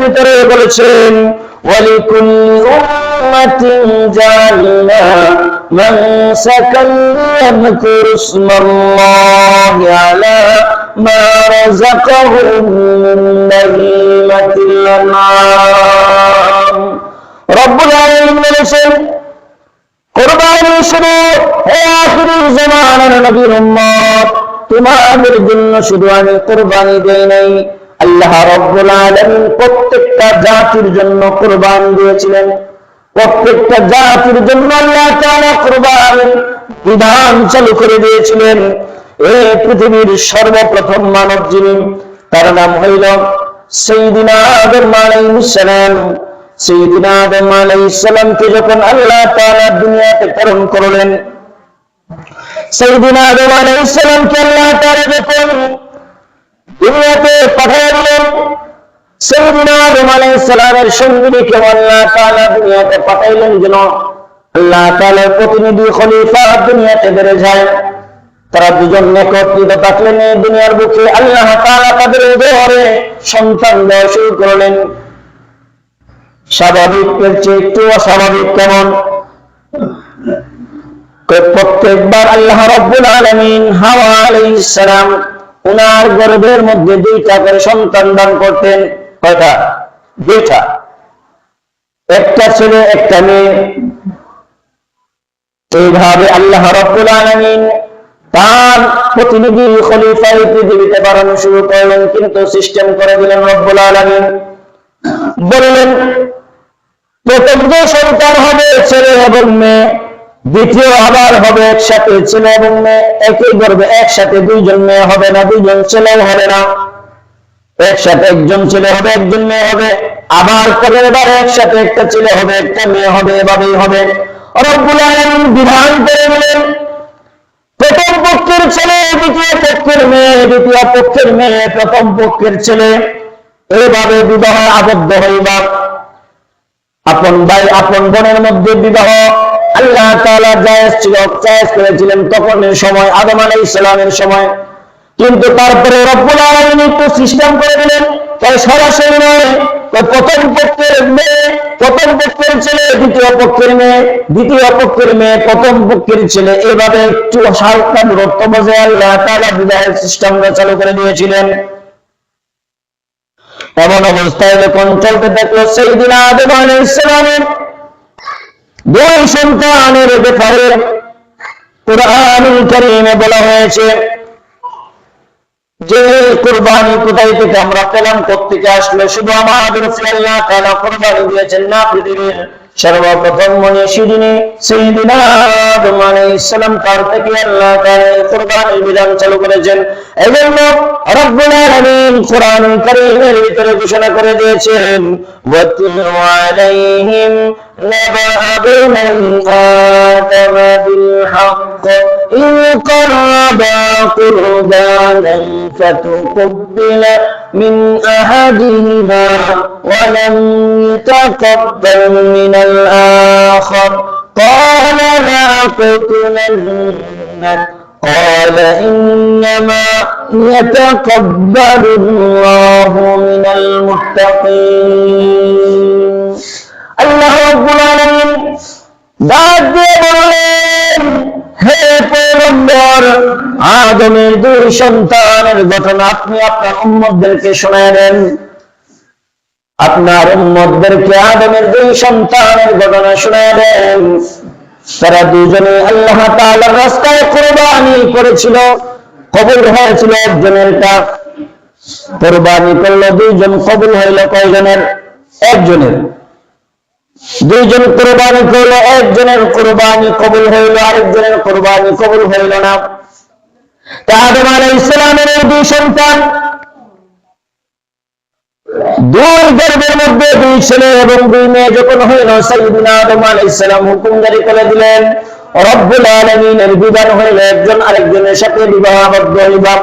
ভিতরে বলেছেন ওয়ালিকুল্লি উম্মাতিন জাআলনা মানসাকান ইয়াযকুরু ইসমাল্লাহি আলা মা রাযাকাহুম মিন বাহিমাতিল আনআম। রব্বুল আলামিন বলেছেন কুরবানি শুধু হে আখিরি জামানার নবীর উম্মত, তোমাদের জন্য শুধু আমি কুরবানি দেই নাই, আল্লাহ রাব্বুল আলামিন প্রত্যেকটা জাতির জন্য কুরবানি দিয়েছিলেন। প্রত্যেকটা জাতির জন্য আল্লাহ তাআলা কুরবানির বিধান চালু করে দিয়েছিলেন। এই পৃথিবীর সর্বপ্রথম মানব যিনি, তার নাম হইল সাইয়্যিদিনা আদম আলাইহিস সালাম। সাইয়্যিদিনা আদম আলাইহিস সালামকে যখন আল্লাহ তাআলা দুনিয়াতে প্রেরণ করলেন, সাইয়্যিদিনা আদম আলাইহিস সালামকে আল্লাহ তাআলা যখন দুনিয়াতে পাঠালেন, সাইয়্যিদিনা আদম আলাইহিস সালামের সঙ্গীকে আল্লাহ তাআলা দুনিয়াতে পাঠাইলেন যেন আল্লাহ তাআলার প্রতিনিধি খলিফা দুনিয়াতে বেড়ে যায়। তারা দুজন একত্রিত থাকলেন এই দুনিয়ার বুকে। আল্লাহ তাআলা তাদের ঘরে সন্তান দেওয়া শুরু করলেন। স্বাভাবিকের চেয়ে একটু অস্বাভাবিক কেমন? প্রত্যেকবার আল্লাহ রাব্বুল আলামিন হাওয়া আলাইহিস সালাম উনার গর্ভের মধ্যে দুইটা করে সন্তান দান করতেন। কয়টা? দুইটা, একটা ছেলে একটা মেয়ে। এইভাবে আল্লাহ রাব্বুল আলামিন তার প্রতিনিধি খলিফা পৃথিবীতে বাড়ানো শুরু করলেন, কিন্তু সিস্টেম করে দিলেন রব্বুল আলামিন। বললেন প্রথম যে সন্তান হবে ছেলে এবং মেয়ে, দ্বিতীয় আবার হবে একসাথে ছেলে এবং মেয়ে। একই গর্ভে একসাথে দুইজন মেয়ে হবে না, দুইজন ছেলেও হবে না। একসাথে একজন ছেলে হবে একজন মেয়ে হবে, আবার পরের বার একসাথে একটা ছেলে হবে একটা মেয়ে হবে, এভাবেই হবে। রব্বুল আলামিন বিধান করে দিলেন প্রথম পক্ষের ছেলে দ্বিতীয় পক্ষের মেয়ে, দ্বিতীয় পক্ষের মেয়ে প্রথম পক্ষের ছেলে। এইভাবে বিবাহ আবদ্ধ হইবা। আপন ভাই আপন বোনের মধ্যে বিবাহ আল্লাহ তাআলা জায়েজ ছিল, জায়েজ করেছিলেন তখনের সময়, আদম আলাইহিস সালামের সময়। কিন্তু তারপরে রব্বুল আলামিন একটু সিস্টেম করে দিলেন, তাই সরাসরি নয়। প্রথম পক্ষের মেয়ে প্রথম পক্ষের ছেলে, দ্বিতীয় পক্ষের মেয়ে দ্বিতীয় পক্ষের মেয়ে প্রথম পক্ষের ছেলে, এইভাবে একটু সাবধান রক্ত বসে আল্লাহ তাআলা বিবাহের সিস্টেমটা চালু করে দিয়েছিলেন। এমন অবস্থায় যখন চলতে থাকলো, সাইয়্যিদিনা আদম আলাইহিস সালামের দুই সন্তানের ব্যাপারে কুরআনুল কারীমে বলা হয়েছে যে কুরবানি কোথায় থেকে আমরা পেলাম, কোত্থেকে আসলো? শুধু আমাদের আল্লাহ তাআলা কুরবানি দিয়েছেন না, পৃথিবীর সর্বপ্রথম মনীষী যিনি সাইয়্যিদিনা আদম আলাইহিস সালাম, তার থেকে আল্লাহ তাআলা কুরবানির বিধান চালু করেছেন। এজন্য রব্বুল আলামিন কুরআনুল কারীমের ভিতরে ঘোষণা করে দিয়েছেন ওয়াতুলু আলাইহিম নাবা বিমান আতামা বিল হক ইন কারবা কুরবানান ফাতুকব্বিলা মিন আহাদিহিমা ওয়া লাম ইতাকাব্বাল মিনাল আখার ক্বালা লা তাকতুলন্নাক قال إنما يتقبل الله من المتقين। الله رب العالمين ডাক দিয়ে বললেন, হে পয়গম্বর, আদমের দুই সন্তানের ঘটনা আপনি আপনার উম্মতদেরকে শোনায় দেন। আপনার উম্মতদেরকে আদমের দুই সন্তানের ঘটনা শোনায় দেন। তারা দুজনে আল্লাহ তাআলার রাস্তায় কুরবানি করেছিল, কবুল হয়েছিল একজনের। কুরবানি করলো দুইজন, কবুল হইল কয়জনের? একজনের। দুইজন কুরবানি করলো, একজনের কুরবানি কবুল হইল, আরেকজনের কুরবানি কবুল হইল না। আদম আলাইহিস সালামের দুই সন্তান, দুই গর্ভের মধ্যে দুই ছেলে এবং দুই মেয়ে যখন হইল, সাইয়্যিদিনা আদম আলাইহিস সালাম হুকুম জারি করে দিলেন। রব্বুল আলামিনের বিধান হইল একজন আরেকজনের সাথে বিবাহ আবদ্ধ হইবা,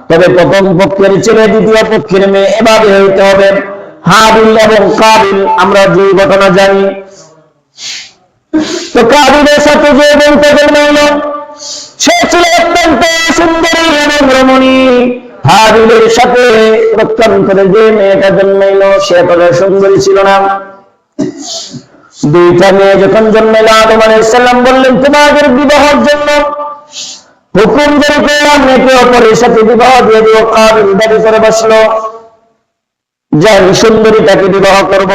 তবে প্রথম পক্ষের ছেলে দ্বিতীয় পক্ষের মেয়ে, এভাবে হইতে হবে। হাবিল এবং কাবিল আমরা যে ঘটনা জানি, তো কাবিলের সাথে যে বলতে গেল, সে ছিল অত্যন্ত সুন্দরী এবং রমণী, হাবিলের সাথে রক্ষণ করে যে মেয়েটা জন্মাইল সে এতটা সুন্দরী ছিল না। দুইটা মেয়ে যখন জন্মাইল, আদম আলাইহিস সালাম বললেন তোমাদের বিবাহের জন্য হুকুম জারি করলাম, একে অপরের সাথে বিবাহ দিয়ে দিও। কাবিল দাবি করে বসলো যে আমি সুন্দরীটাকে বিবাহ করব,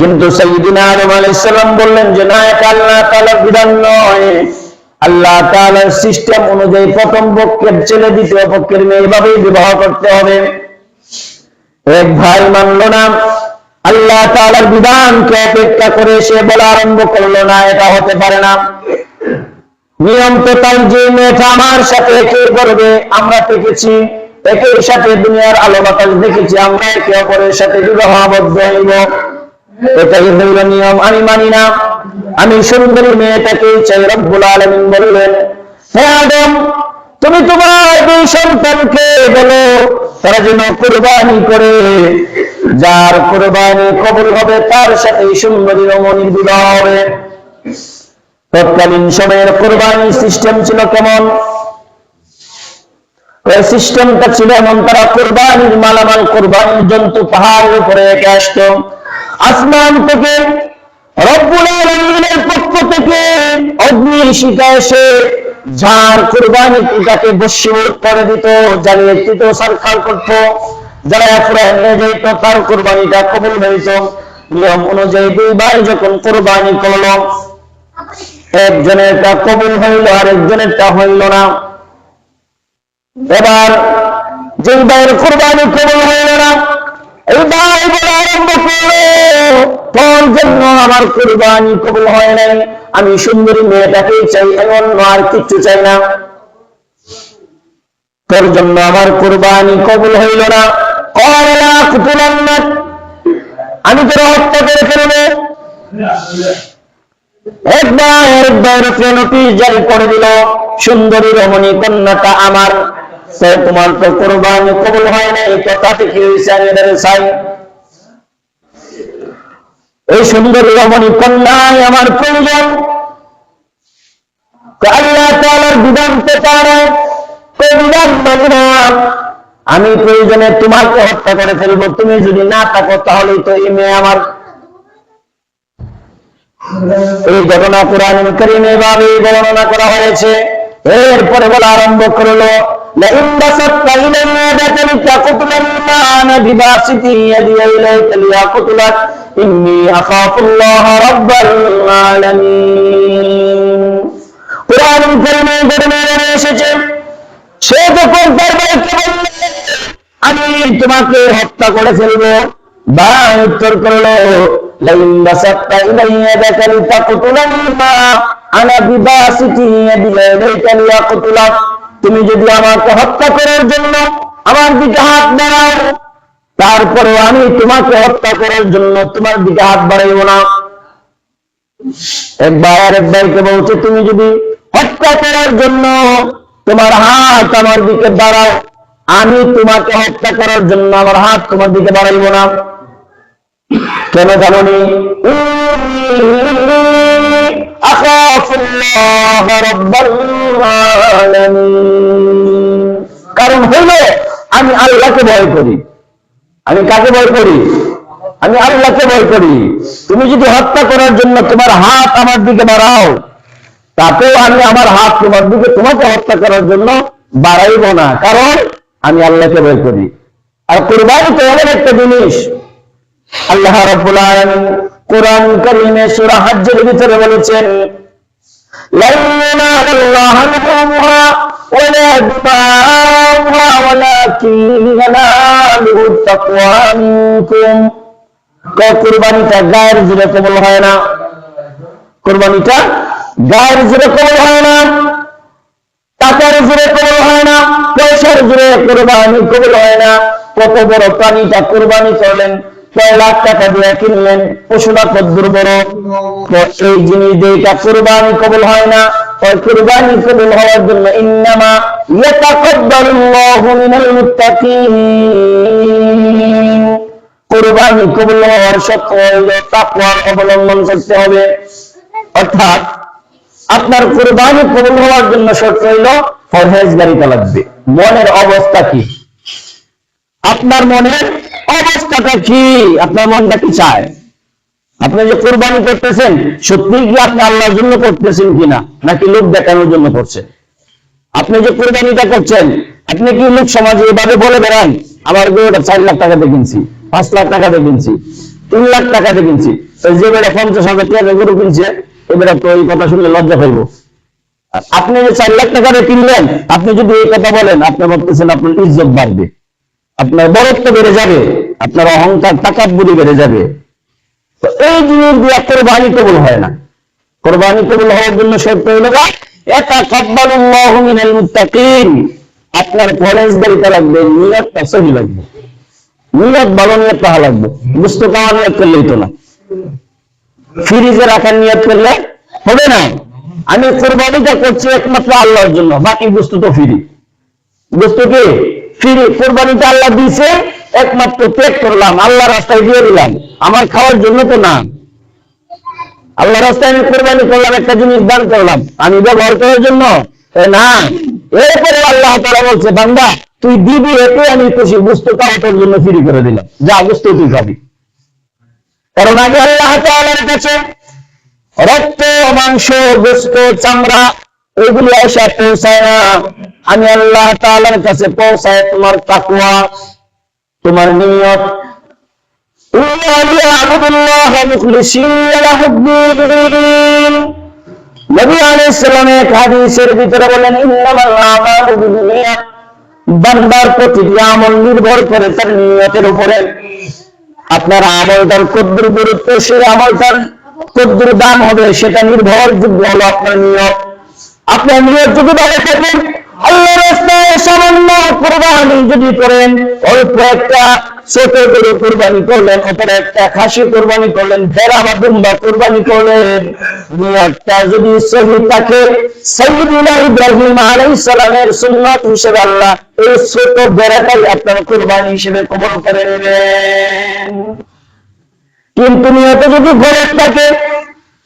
কিন্তু সাইয়্যিদিনা আদম আলাইহিস সালাম বললেন যে না, এটা আল্লাহ তাআলার বিধান নয়, আল্লাহ তাআলার সিস্টেম অনুযায়ী প্রথম পক্ষের ছেলে দ্বিতীয় পক্ষের মেয়ে এভাবেই বিবাহ করতে হবে। এক ভাই মানল না, আল্লাহ তাআলার বিধানকে অপেক্ষা করে সে বলা আরম্ভ করলো না, এটা হতে পারে না। নিয়ম তো তাই যে মেয়েটা আমার সাথে একে করবে, আমরা দেখেছি একের সাথে দুনিয়ার আলো বাতাস দেখেছি, আমরা একে অপরের সাথে বিবাহ আবদ্ধ হইব, এটাই হইল নিয়ম। আমি মানি না, আমি সুন্দরী মেয়েটাকে চাই। রব্বুল আলামিন বললেন হে আদম, তুমি তোমার দুই সন্তানকে বলো তারা যেন কুরবানি করে, যার কুরবানি কবুল হবে তার সাথে সুন্দরী রমণীর বিবাহ হবে। তৎকালীন সময়ের কুরবানির সিস্টেম ছিল কেমন? ওই সিস্টেমটা ছিল এমন, তারা কুরবানির মালামাল, কুরবানির জন্তু পাহাড়ের উপরে রেখে আসতো। আসমান থেকে রব্বুল আলামিনের পক্ষ থেকে অগ্নি শিখা এসে যার কুরবানিটাকে বশীভূত করে দিত, জ্বালিয়ে দিত, সারখার করত, যারা ফুরায় হয়ে যেত তার কুরবানিটা কবুল হইত। নিয়ম অনুযায়ী দুই ভাই যখন কুরবানি করলো, একজনেরটা কবুল হইল আর একজনেরটা হইল না। এবার যে ভাইয়ের কুরবানি কবুল হইল না, এই ভাই বলা আরম্ভ করলো তোর জন্য আমার কুরবানি কবুল হয় নাই, আমি সুন্দরী মেয়েটাকেই চাই, এমন আর কিচ্ছু চাই না, তোর জন্য আমার কুরবানি কবুল হইল না। আমি তোর হত্যা করে ফেলবো। একবার নোটিশ জারি করে দিল, সুন্দরী রমণী কন্যাটা আমার, তোমার তো কুরবানি কবুল হয় নাই, কথাতে কি হয়েছে আমি এদের চাই। এই সুন্দরী রমণী কন্যায় আমার প্রয়োজন। আল্লাহ তাআলার বিধান তো পারে, বিধান মানি না, আমি প্রয়োজনে তোমাকে হত্যা করে ফেলবো, তুমি যদি না থাকো তাহলেই তো এই মেয়ে আমার। এই ঘটনা কুরআনুল কারীমে এভাবে বর্ণনা করা হয়েছে। এরপরে বলা আরম্ভ করলো لئن بسطت إلي يدك لتقتلني ما أنا بباسط يدي إليك لأقتلك إني أخاف الله رب العالمين। কুরআনুল কারীমে ঘটনা এসেছে, সে যখন তার ভাইকে বলল আমি তোমাকে হত্যা করে ফেলবো, ভাই উত্তর করলো لئن بسطت إلي يدك لتقتلني ما أنا بباسط يدي إليك لأقتلك, তুমি যদি আমাকে হত্যা করার জন্য আমার দিকে হাত বাড়াও, তারপরে আমি তোমাকে হত্যা করার জন্য তোমার দিকে হাত বাড়াইব না। একবার আরেক ভাইকে বলছে তুমি যদি হত্যা করার জন্য তোমার হাত আমার দিকে বাড়াও, আমি তোমাকে হত্যা করার জন্য আমার হাত তোমার দিকে বাড়াইব না। কেন জানি? কারণ হইল আমি আল্লাহকে ভয় করি। আমি কাকে ভয় করি? আমি আল্লাহকে ভয় করি। তুমি যদি হত্যা করার জন্য তোমার হাত আমার দিকে বাড়াও, তাতেও আমি আমার হাত তোমার দিকে তোমাকে হত্যা করার জন্য বাড়াইব না, কারণ আমি আল্লাহকে ভয় করি। আর কুরবানি তো এমন একটা জিনিস, আল্লাহ রাব্বুল আলামিন কুরআন কারীমে সূরা হজ্জের ভিতরে বলেছেন লা ইলাহা ইল্লাল্লাহ ওয়ালা দিমাউহা ওয়ালাকিন ইয়ানালুহু তাকওয়া মিনকুম। কুরবানিটা গায়ের জোরে কবুল হয় না, কুরবানিটা গায়ের জোরে কবুল হয় না, টাকার জোরে কবুল হয় না, পয়সার জোরে কুরবানি কবুল হয় না। কত বড় প্রাণীটা কুরবানি করলেন, কয় লাখ টাকা দিয়ে কিনলেন, পশুটা কদ্দুর বড়, এই জিনিস দিয়ে কুরবানি কবুল হয় না। ওই কুরবানি কবুল হওয়ার জন্য ইন্নামা ইয়াতাকাব্বালুল্লাহু মিনাল মুত্তাকিন, কুরবানি কবুল হওয়ার শর্ত হইল তাকওয়ার অবলম্বন করতে হবে। অর্থাৎ আপনার কুরবানি কবুল হওয়ার জন্য শর্ত হইল পরহেজগারিতা লাগবে। মনের অবস্থা কি? আপনার মনের অবস্থাটা কি? আপনার মনটা কি চায়? আপনি যে কোরবানি করতেছেন সত্যি কি আপনি আল্লাহর জন্য করতেছেন কিনা, নাকি লোক দেখানোর জন্য করছেন? আপনি যে কোরবানিটা করছেন, আপনি কি লোক সমাজে এভাবে বলে বেড়ান আমার গরুটা 4 লাখ টাকাতে কিনছি, 5 লাখ টাকাতে কিনছি, 3 লাখ টাকাতে কিনছি? যে বেড়া 50,000 টাকা গরু কিনছে, এবারে তো এই কথা শুনলে লজ্জা পাইব। আপনি যে 4 লাখ টাকাতে কিনলেন, আপনি যদি এই কথা বলেন, আপনি ভাবতেছেন আপনার ইজ্জত বাড়বে, আপনার বরত্ব বেড়ে যাবে, আপনার অহংকার তাকাব্বুরি বেড়ে যাবে। তো এই জিনিস দিয়ে কোরবানি কবুল হয় না। কোরবানি কবুল হওয়ার জন্য শর্ত হলো ইয়াতাকাব্বালুল্লাহু মিনাল মুত্তাকিন। আপনার পরহেজগারিতা লাগবে, নিয়তটা সহি লাগবে, নিয়ত ভালো নিয়ত পাওয়া লাগবে। বুঝতে পাওয়ার নিয়ত করলেই তো না, ফ্রিজে রাখার নিয়ত করলে হবে না। আমি কোরবানিটা করছি একমাত্র আল্লাহর জন্য, বাকি বস্তু তো ফ্রি। বস্তু কি ফ্রি? কোরবানিটা আল্লাহ দিয়েছে, একমাত্র ত্যাগ করলাম, আল্লাহ রাস্তায় দিয়ে দিলাম, আমার খাওয়ার জন্য তো না। আল্লাহ রাস্তায় আমি কোরবানি করলাম, একটা জিনিস দান করলাম, আমি ব্যবহার করার জন্য না। এরপরে আল্লাহ তাআলা বলছে, বান্দা তুই দিবি, এতে আমি খুশি, বস্তু খাওয়া তোর জন্য ফ্রি করে দিলাম, যা বস্তু তুই খাবি। কারণ আগে আল্লাহ তাআলার কাছে রক্ত, মাংস, গোশত, চামড়া এগুলো এসে পৌঁছায় না। আমি আল্লাহ তাআলার কাছে পৌঁছায় তোমার তাকওয়া, তোমার নিয়ত। নবী আলাইহিস সালাম এক হাদিসের ভিতরে বলেন, ইন্নামাল আমালু বিন্নিয়াত। বান্দার প্রতিটি আমল নির্ভর করে তার নিয়তের উপরে। আপনার আমলটার কদ্দুর গুরুত্ব, সেই আমলটার কদ্দুর দাম হবে, সেটা নির্ভরযোগ্য হলো আপনার নিয়ত। আপনার নিয়ত যদি ভালো থাকে, আল্লাহর রাস্তায় সামান্য কোরবানি যদি করেন, অল্প একটা ছোট করে কোরবানি করলেন, অপর একটা খাসি কোরবানি করলেন, ভেড়া বা দুম্বা কোরবানি করলেন, নিয়তটা যদি সহি থাকে, সাইয়্যিদুনা ইব্রাহিম আলাইহিস সালামের সুন্নাত হিসেবে আল্লাহ এই ছোট ভেড়াটাই আপনার কোরবানি হিসেবে কবুল করে নেবেন। কিন্তু নিয়ত যদি গলত থাকে,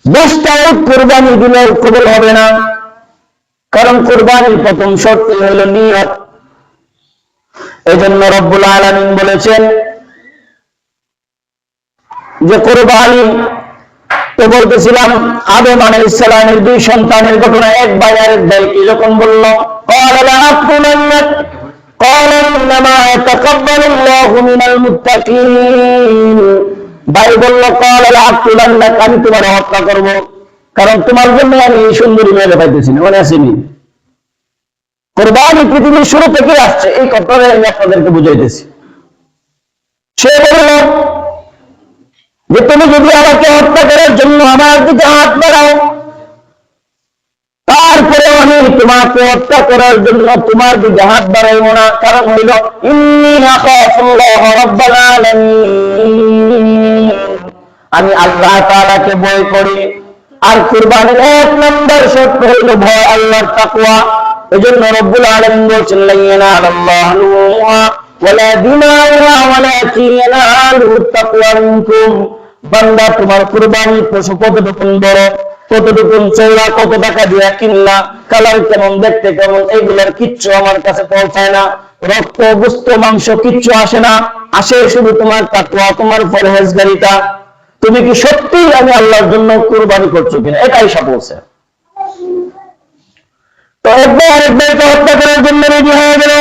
10টা কোরবানি দিলেও কবুল হবে না। কারণ কোরবানির প্রথম শর্ত হলো নিয়ত। এজন্য রব্বুল আলামিন বলেছেন যে কোরবানি, তো বলতেছিলাম আদম আলাইহিস সালামের 2 সন্তানের ঘটনা, এক ভাই আর এক ভাইকে যখন বলল, ক্বালা লা আকুলান্না, ক্বালা ইন্নামা ইয়াতাকাব্বালুল্লাহু মিনাল মুত্তাকিন। ভাই বলল, ক্বালা লা আকুলান্না, আমি তোমার হত্যা করব, কারণ তোমার জন্য আমি এই সুন্দরী মেয়ে পাইতেছি না। মনে আসেনি? কোরবানি পৃথিবীর শুরু থেকে আসছে, এই কথাটা আমি আপনাদেরকে বুঝাইতেছি। সে বলল যে তুমি যদি আমাকে হত্যা করার জন্য আমার দিকে হাত বাড়াও, তারপরে আমি তোমাকে হত্যা করার জন্য তোমার দিকে হাত বাড়াইব না। কারণ হইল ইন্নী আখাফুল্লাহ রাব্বাল আলামিন, আমি আল্লাহ তাআলাকে ভয় করি। আর কুরবানির 1 নম্বর শর্ত হইল ভয়, আল্লাহর তাকওয়া। এজন্য রব্বুল আলামিন বলেছেন, লা ইয়ানালাল্লাহু লুহুমুহা ওয়ালা দিমাউহা ওয়ালাকিন ইয়ানালুহুত তাকওয়া মিনকুম। বান্দা তোমার কুরবানি পশু কতটুকু বড়, কতটুকু চওড়া, কত টাকা দিয়ে কিনলা, কালার কেমন, দেখতে কেমন, এইগুলোর কিচ্ছু আমার কাছে পৌঁছায় না। রক্ত, গোশত, মাংস কিচ্ছু আসে না, আসে শুধু তোমার তাকওয়া, তোমার পরহেজগারিতা। তুমি কি সত্যি আমি আল্লাহর জন্য কুরবানি করছো কিনা, এটাই সব বলছে। তো একবার আরেকবারকে হত্যা করার জন্য রেডি হয়ে গেল।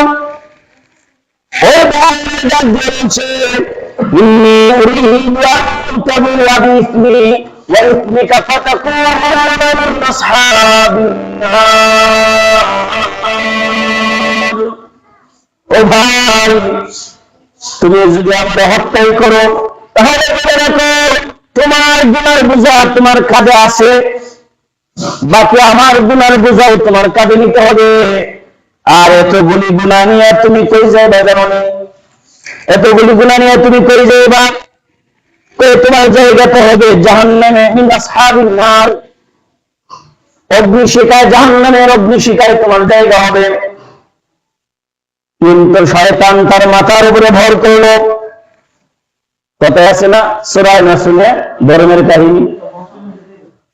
ওই ভাই ডাক দিয়েছে, ইন্নী উরিদু আন তাবুয়া বিইসমি ওয়া ইসমিকা ফাতাকুনা মিন আসহাবিন নার। ও ভাই, তুমি যদি আমাকে হত্যাই করো, তাহলে মনে রাখো তোমার গুনার বোঝা তোমার কাঁধে আছে, বাকি আমার গুনার বোঝাও তোমার কাঁধে নিতে হবে। আর এতগুলি গুনাহ নিয়ে তুমি কই যাইবা জানো না? এতগুলি গুনাহ নিয়ে তুমি কই যাইবা? কই তোমার জায়গাটা হবে জাহান্নামে, মিন আসহাবিন নার, অগ্নিশিখায়, জাহান্নামের অগ্নিশিখায় তোমার জায়গা হবে। কিন্তু শয়তান তার মাথার উপরে ভর করলো। কথা আছে না সূরা নাসে ধর্মের কাহিনী?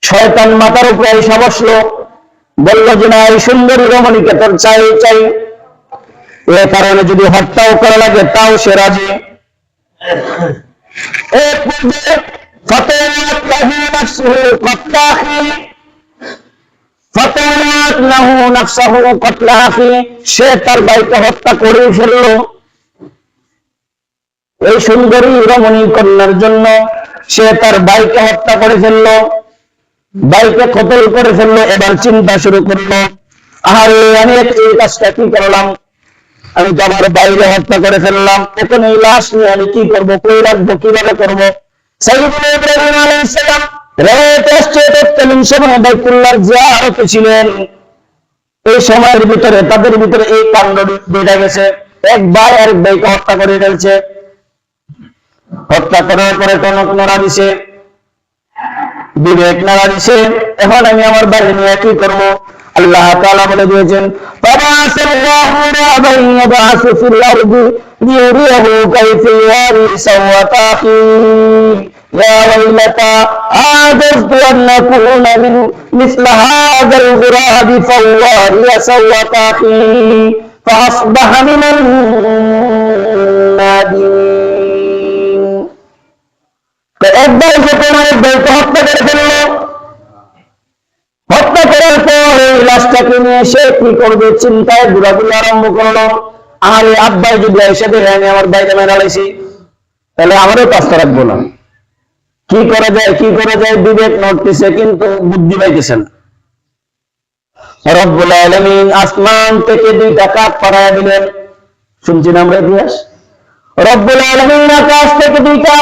শয়তান মাথার উপরে এসে বসলো, বলল যে না, এই সুন্দরী রমণীকে তোর চাই চাই। এ কারণে যদি হত্যাও করা লাগে তাও সে রাজি। সে তার ভাইকে হত্যা করে ফেলল এই সুন্দরী রমণী কন্যার জন্য। সে তার ভাইকে হত্যা করে ফেলল, ভাইকে কতল করে ফেললো। এবার চিন্তা শুরু করলো, আরে আমি এই কাজটা কি করলাম, আমি তো আমার ভাইকে হত্যা করে ফেললাম, এখন এই লাশ নিয়ে আমি কি করবো, কই রাখবো, কিভাবে করবো। সাইয়্যিদুনা ইব্রাহিম আলাইহিস সালাম তৎকালীন সময়ে বাইতুল্লাহর জিয়ারতে ছিলেন। এই সময়ের ভিতরে তাদের ভিতরে এই কাণ্ড বেড়ে গেছে, এক ভাই আরেক ভাইকে হত্যা করে ফেলছে। হত্যা করার পরে টনক নাড়া দিছে, বিবেক নাড়া দিছে, এখন আমি আমার বাড়ি নিয়ে কি করবো। আল্লাহ তাআলা বলে দিয়েছেন, ফাবাসাল্লাহু রাবান ইয়াবাসু ফিল আরদি লিয়ুরিয়াহু কাইফা ইয়ারি সাওয়াতা আখি ইয়া ওয়াইলাতা আযাজতু আন নাকুনা মিসলা হাযাল গুরাবি ফাওয়ারিয়া সাওয়াতা আখি ফাআসবাহা মিনান নাদিমিন। তো একবার যখন আরেক ভাইকে হত্যা করে ফেললো, হত্যা করার পর এই লাশটাকে নিয়ে সে কি করবে চিন্তায় ঘোরাঘুরি আরম্ভ করলো। আর আব্বাই যদি এসে দেখে আমি আমার বাইরে মেরা লাইছি, তাহলে আমারও পাঁচটা রাখবো না। কি করা যায়, কি করা যায়, বিবেক নড়তেছে কিন্তু বুদ্ধি পাইতেছেন। রব্বুল আলামিন আসমান থেকে দুইটা কাক পাঠাইয়া দিলেন। শুনছি না আমরা ইতিহাস, রব্বুল আলামিন আকাশ থেকে দুইটা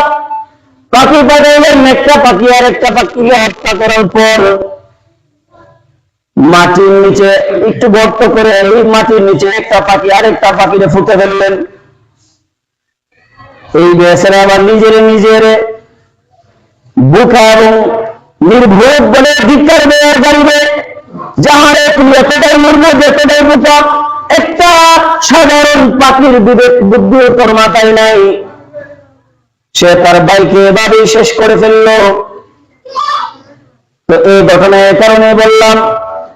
পাখি পাঠাইলেন। একটা পাখি আর একটা পাখিকে হত্যা করার পর মাটির নিচে একটু গর্ত করে এই মাটির নিচে একটা পাখি আরেকটা পাখিরে ফুটে ফেললেন। এই বেচারা আবার নিজের বুকা এবং নির্ভোগ বলে ধিক্কার দেওয়ার পারবে, যাহারে তুমি এতটাই নির্ভোগ এতটাই বুকা, একটা সাধারণ পাখির বিবেক বুদ্ধি তোর মাথায় নাই। সে তার ভাইকে এভাবেই শেষ করে ফেলল। তো এই ঘটনার কারণে বললাম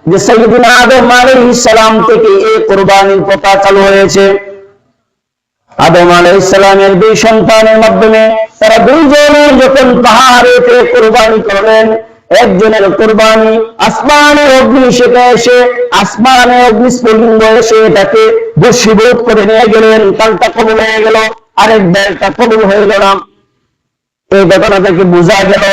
যে সাইয়্যিদুনা আদম আলাইহিস সালাম থেকে এই কুরবানির প্রথা চালু হয়েছে। আদম আলাইহিস সালামের দুই সন্তানের মাধ্যমে তারা দুইজনে যখন পাহাড়েতে কুরবানি করলেন, একজনের কুরবানি আসমানের অগ্নিশিখা এসে আসমানের অগ্নিস্ফুলিঙ্গ এসে এটাকে বশীভূত করে নিয়ে গেলেন, কালটা কবুল হয়ে গেল, আরেক দলটা কবুল হয়ে গেল। এই ঘটনা থেকে বোঝা গেল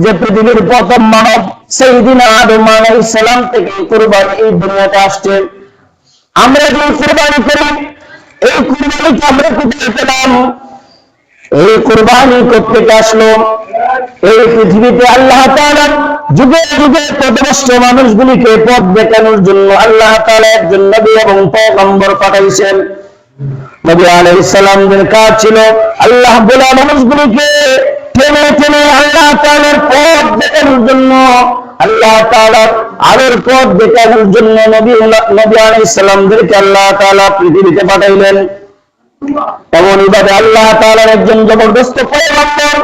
যে পৃথিবীর প্রথম মানব সাইয়্যিদুনা আদম আলাইহিস সালাম থেকে কুরবানি এই দুনিয়াতে আসছে। আমরা যে কুরবানি করি, এই কুরবানিকে আমরা কোথায় পেলাম, এই কুরবানি কোথেকে আসলো? এই পৃথিবীতে আল্লাহ তাআলা যুগে যুগে পথভ্রষ্ট মানুষগুলিকে পথ দেখানোর জন্য আল্লাহ তাআলা একজন নবী এবং পয়গম্বর পাঠাইছেন। নবী আলাইহিস সালামদের কাজ ছিল আল্লাহ বলা মানুষগুলিকে টেনে টেনে আল্লাহ তাআলার পথ দেখানোর জন্য, আল্লাহ তাআলার আলোর পথ দেখানোর জন্য নবী আলাইহিস সালামদেরকে আল্লাহ তাআলা পৃথিবীতে পাঠাইলেন। এমনই ভাবে আল্লাহ তাআলার একজন জবরদস্ত পয়গম্বর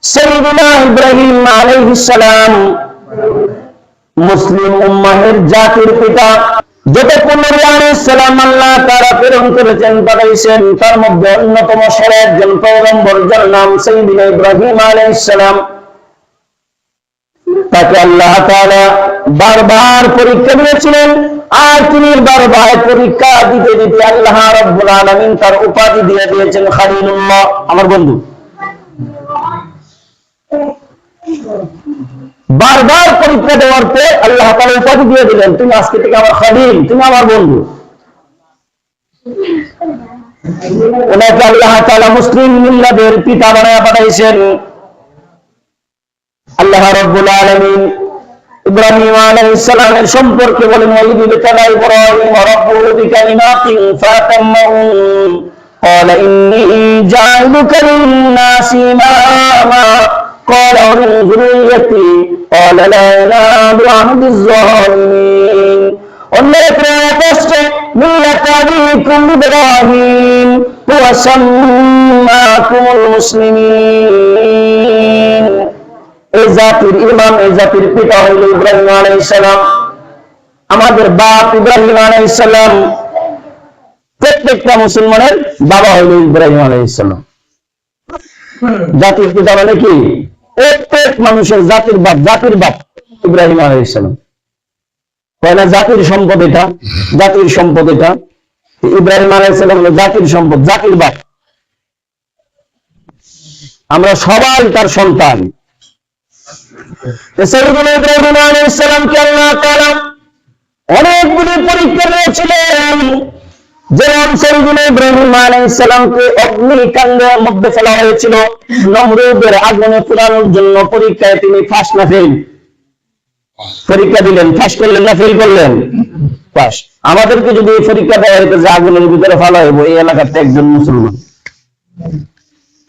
সাইয়্যিদুনা ইব্রাহিম আলাইহিস সালাম, মুসলিম উম্মাহের জাতির পিতা, যতক্ষণ নবী আলাইহিস সালাম আল্লাহ তাআলা প্রেরণ করেছেন পাঠাইছেন, তার মধ্যে অন্যতম সেরা একজন পয়গম্বর যার নাম সাইয়্যিদুনা ইব্রাহিম আলাইহিস সালাম। তাকে আল্লাহ তাআলা বারবার পরীক্ষা দিয়েছিলেন, আর তিনি বারবার পরীক্ষা দিতে দিতে আল্লাহ রাব্বুল আলামিন তার উপাধি দিয়ে দিয়েছেন খলিলুল্লাহ, আমার বন্ধু। বারবার পরীক্ষা দেওয়ার পর আল্লাহ তাআলা উপাধি দিয়ে দিলেন, তুমি আজকে থেকে আমার খলিল, তুমি আমার বন্ধু। ওনাকে আল্লাহ তাআলা মুসলিম মিল্লাতের পিতা বানায়া পাঠাইছেন। আল্লাহ রাব্বুল আলামিন ইব্রাহিম আলাইহিস সালামের সম্পর্কে বলেন, ওয়ালিদ বিকানা ইব্রাহিম রাব্বুহু বিকালিমাতিন ফাতাম্মাহুন ক্বালা ইন্নী জা'iলুকা লিন-নাসি ইমামা قال ومن ذريتي قال لا ينال عهد الظالمين ملة أبيكم إبراهيم هو سماكم المسلمين। এই জাতির ইমাম, এই জাতির পিতা হইল ইব্রাহিম আলাইহিস সালাম। আমাদের বাপ ইব্রাহিম আলাইহিস সালাম প্রত্যেকটা মুসলমানের বাবা হইল ইব্রাহিম আলাইহিস সালাম। জাতির পিতা মানে কি? প্রত্যেক মানুষের জাতির বাপ ইব্রাহিম আলাইহিস সালাম। কয় না জাতির সম্পদ এটা, জাতির সম্পদ এটা। ইব্রাহিম আলাইহিস সালাম হলো জাতির সম্পদ, জাতির বাপ। আমরা সবাই তার সন্তান। ইব্রাহিম আলাইহিস সালামকে আল্লাহ তাআলা অনেকগুলি পরীক্ষা দিয়েছিলেন। যেমন সৈয়দনা ইব্রাহিম আলাইহিস সালামকে অগ্নিকাণ্ডের মধ্যে ফেলা হয়েছিল নমরুদের আগুনে পোড়ানোর জন্য। পরীক্ষায় তিনি ফাঁস না ফেল? পরীক্ষা দিলেন, ফাঁস করলেন না ফেল করলেন? ফাঁস। আমাদেরকে যদি এই পরীক্ষা দেওয়া হতো যে আগুনের ভিতরে ফেলা হইব এই এলাকাতে একজন মুসলমান,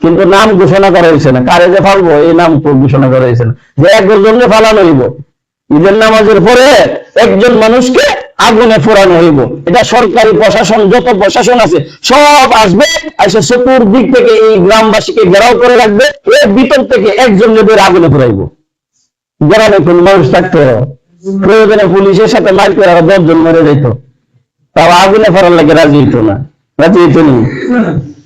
কিন্তু নাম ঘোষণা করা হয়েছে না, কারে যে ফালবো এই নাম ঘোষণা করা হয়েছে না, যে একজনকে ফালানো হইব। ঈদের নামাজের পরে একজন মানুষকে আগুনে পোড়ানো হইব। এটা সরকারি প্রশাসন, যত প্রশাসন আছে সব আসবে, এসে চতুর্দিক থেকে এই গ্রামবাসীকে ঘেরাও করে রাখবে। এর ভিতর থেকে একজন লোকের আগুনে পোড়াইব। গ্রামে কোন মানুষ থাকতো, প্রয়োজনে পুলিশের সাথে মার করে 10 জন মরে যেত, তাও আগুনে পোড়ার লাগে রাজি হইতো না, রাজি হইতো না।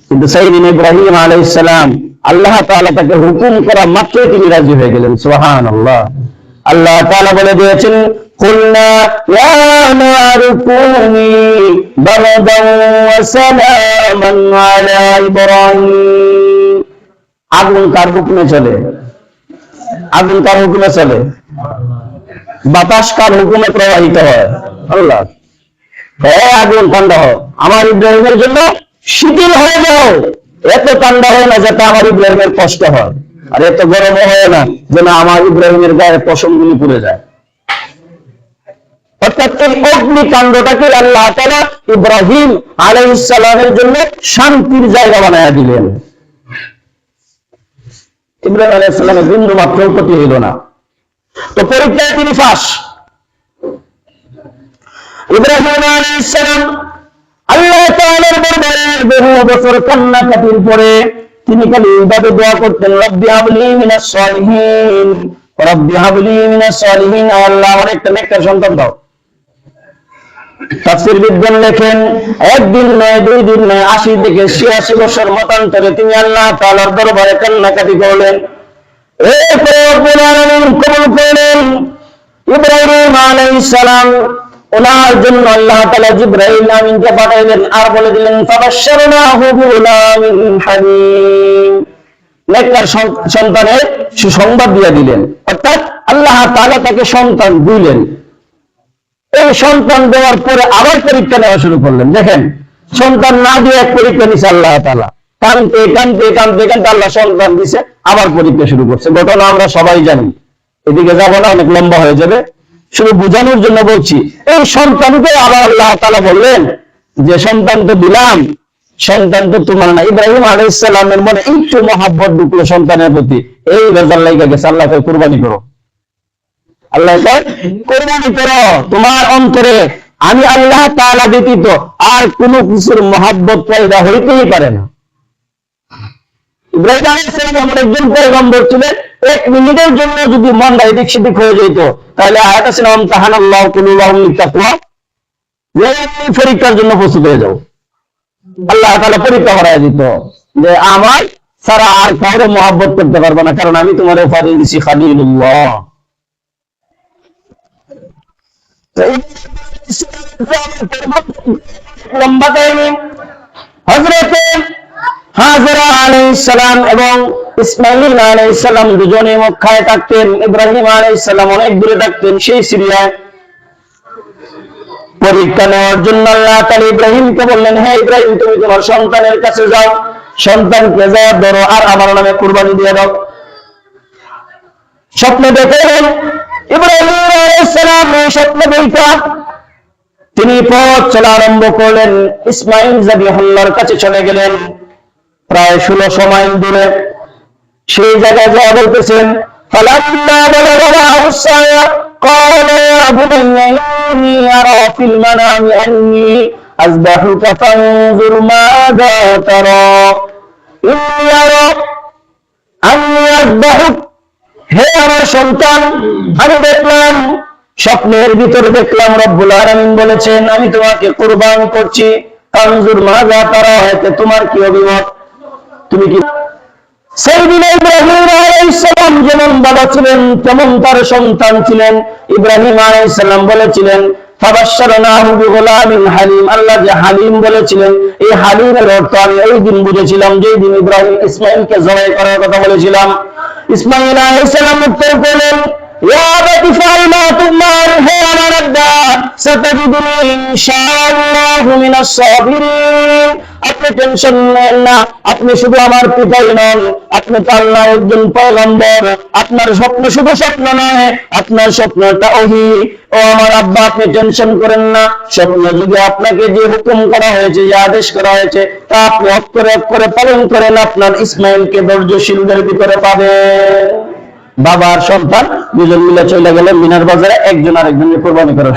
কিন্তু সাইয়্যিদনা ইব্রাহিম আলাইহিস সালাম আল্লাহ তাআলা তাকে হুকুম করা মাত্রই তিনি রাজি হয়ে গেলেন। সুবহানাল্লাহ। আল্লাহ তাআলা বলে দিয়েছেন, কুলনা ইয়া নারু কুনি বারদান ওয়া সালামান আলা ইব্রাহিম। আগুন কার হুকুমে চলে? আগুন কার হুকুমে চলে? বাতাস কার হুকুমে প্রবাহিত হয়? আল্লাহ। আগুন ঠান্ডা হয়, আমার ইব্রাহিমের জন্য শিথিল হয়ে যাও। এত ঠান্ডা হয় না যাতে আমার ইব্রাহিমের কষ্ট হয়, আর এত গরম হয় না যেন আমার ইব্রাহিমের গায়ে পশমগুলি পুড়ে যায়। অর্থাৎ এই অগ্নিকাণ্ডটাকে আল্লাহ তাআলা ইব্রাহিম আলাইহিস সালামের জন্য শান্তির জায়গা বানায়া দিলেন। ইব্রাহিম আলাইহিস সালামের বিন্দু মাত্র ক্ষতি হইল না। তো পরীক্ষায় তিনি ফাঁস। ইব্রাহিম আলাইহিস সালাম আল্লাহ তাআলার দরবারে বহু বছর কান্নাকাটির পরে তিনি খালি এইভাবে দোয়া করতেন, রব্বি হাবলি মিনাস সালিহিন, রব্বি হাবলি মিনাস সালিহিন। আল্লাহ আমার একটা নেককার সন্তান দাও। তাফসীর বিদ্বান লেখেন, একদিন নয়, 2 দিন নয়, 80 থেকে 86 বছর মতান্তরে তিনি আল্লাহ তাআলার দরবারে কান্নাকাটি করলেন। এরপর রব্বুল আলামিন কবুল করলেন। ইব্রাহিম আলাইহিস সালাম ওনার জন্য আল্লাহ তাআলা জিবরাইল আমিনকে পাঠাইলেন, আর বলে দিলেন, ফাবাশশারনাহু বিগুলামিন হালিম। নেককার সন্তানের সুসংবাদ দিয়ে দিলেন। অর্থাৎ আল্লাহ তাআলা তাকে সন্তান দিলেন। এই সন্তান দেওয়ার পরে আবার পরীক্ষা নেওয়া শুরু করলেন। দেখেন, সন্তান না দিয়ে এক পরীক্ষা নিছে আল্লাহ তাআলা, কানতে কানতে কানতে কানতে আল্লাহ সন্তান দিছে, আবার পরীক্ষা শুরু করছে। ঘটনা আমরা সবাই জানি, এদিকে যাব না, অনেক লম্বা হয়ে যাবে। শুধু বোঝানোর জন্য বলছি, এই সন্তানকে আবার আল্লাহ তাআলা বললেন যে সন্তান তো দিলাম, সন্তান তো তোমার না। ইব্রাহিম আলাইহিস সালামের মনে একটু মহব্বত ঢুকলো সন্তানের প্রতি, এই রেজাল্ট লাগা গেছে। আল্লাহ কয় কুরবানি করো, আল্লাহ কয় কুরবানি করো তোমার অন্তরে। আমি আল্লাহ তাআলা ব্যতীত আর কোনো কিছুর মহব্বত পয়দা হইতেই পারে না। ইব্রাহিম আলাইহিস সালাম একজন পয়গম্বর ছিলেন। 1 মিনিটের জন্য যদি মনটা এদিক সেদিক হয়ে যেত, তাহলে আয়াত আছে না, আমতাহানাল্লাহু কুলুবাহুম লিত্তাকওয়া, যে পরীক্ষার জন্য প্রস্তুত হয়ে যাও। আল্লাহ তাআলা পরীক্ষা করায় দিত যে আমার ছাড়া আর কাউকে মহব্বত করতে পারবে না, কারণ আমি তোমার ফারিল দিছি খালিলুল্লাহ। লম্বা কাহিনী। হযরত হাজরা আলাইহিস সালাম এবং ইসমাঈল আলাইহিস সালাম দুজনে মক্কায় থাকতেন। ইব্রাহিম আলাইহিস সালাম অনেক দূরে থাকতেন, সেই সিরিয়ায়। পরীক্ষা নেওয়ার জন্য আল্লাহ তাআলা ইব্রাহিমকে বললেন, হে ইব্রাহিম, তুমি তোমার সন্তানের কাছে যাও, সন্তানকে যা ধরো আর আমার নামে কুরবানি দিয়ে দাও। স্বপ্ন দেখলেন ইব্রাহিম আলাইহিস সালাম। স্বপ্ন দেখা তিনি পথ চলা আরম্ভ করলেন। ইসমাঈল যাবিহুল্লাহর কাছে চলে গেলেন, প্রায় 1600 মাইল দূরে। সেই জায়গায় যা বলতেছেন, ফালাম্মা বালাগা মা'আস-সা'য়া ক্বালা ইয়া বুনাইয়া ইন্নী আরা ফিল মানামি আন্নী আযবাহুকা ফানজুর মাযা তারা। ইন্নী আরা আন্নী আযবাহুক, হে আমার সন্তান, আমি দেখলাম, স্বপ্নের ভিতরে দেখলাম রব্বুল আলামিন বলেছেন আমি তোমাকে কুরবান করছি। আনজুর মাযা তারা, হয়তো তোমার কি অভিমত, তুমি কি। সাইয়্যিদুনা ইব্রাহিম আলাইহিস সালাম যেমন বাবা ছিলেন তেমন তার সন্তান ছিলেন। ইব্রাহিম আলাইহিস সালাম বলেছিলেন ফাবাশশারনাহু বিগুলামিন হালিম, আল্লাহ যে হালিম বলেছিলেন, এই হালিমের অর্থ আমি ওই দিন বুঝেছিলাম যেই দিন ইব্রাহিম ইসমাঈলকে জবাই করার কথা বলেছিলাম। ইসমাঈল আলাইহিস সালাম উত্তর করলেন ইয়া আবাতি ফাআল মা তুমার, হে আমার আব্বা, সাতাজিদুনি ইনশাআল্লাহু মিনাস সাবিরিন। আপনি টেনশন নেন না, আপনি শুধু আমার পিতাই নন, আপনি তো আল্লাহর একজন পয়গম্বর। আপনার স্বপ্ন শুধু স্বপ্ন নয়, আপনার স্বপ্নটা ওহী। ও আমার আব্বা, আপনি টেনশন করেন না। স্বপ্ন যদি আপনাকে যে হুকুম করা হয়েছে, যে আদেশ করা হয়েছে, তা আপনি অক্ষরে অক্ষরে পালন করেন, আপনার ইসমাঈলকে ধৈর্যশীলদের ভিতরে পাবেন। বাবার সন্তান দুজন মিলে চলে গেলেন মিনার বাজারে একজন আরেকজনের কোরবানি করার।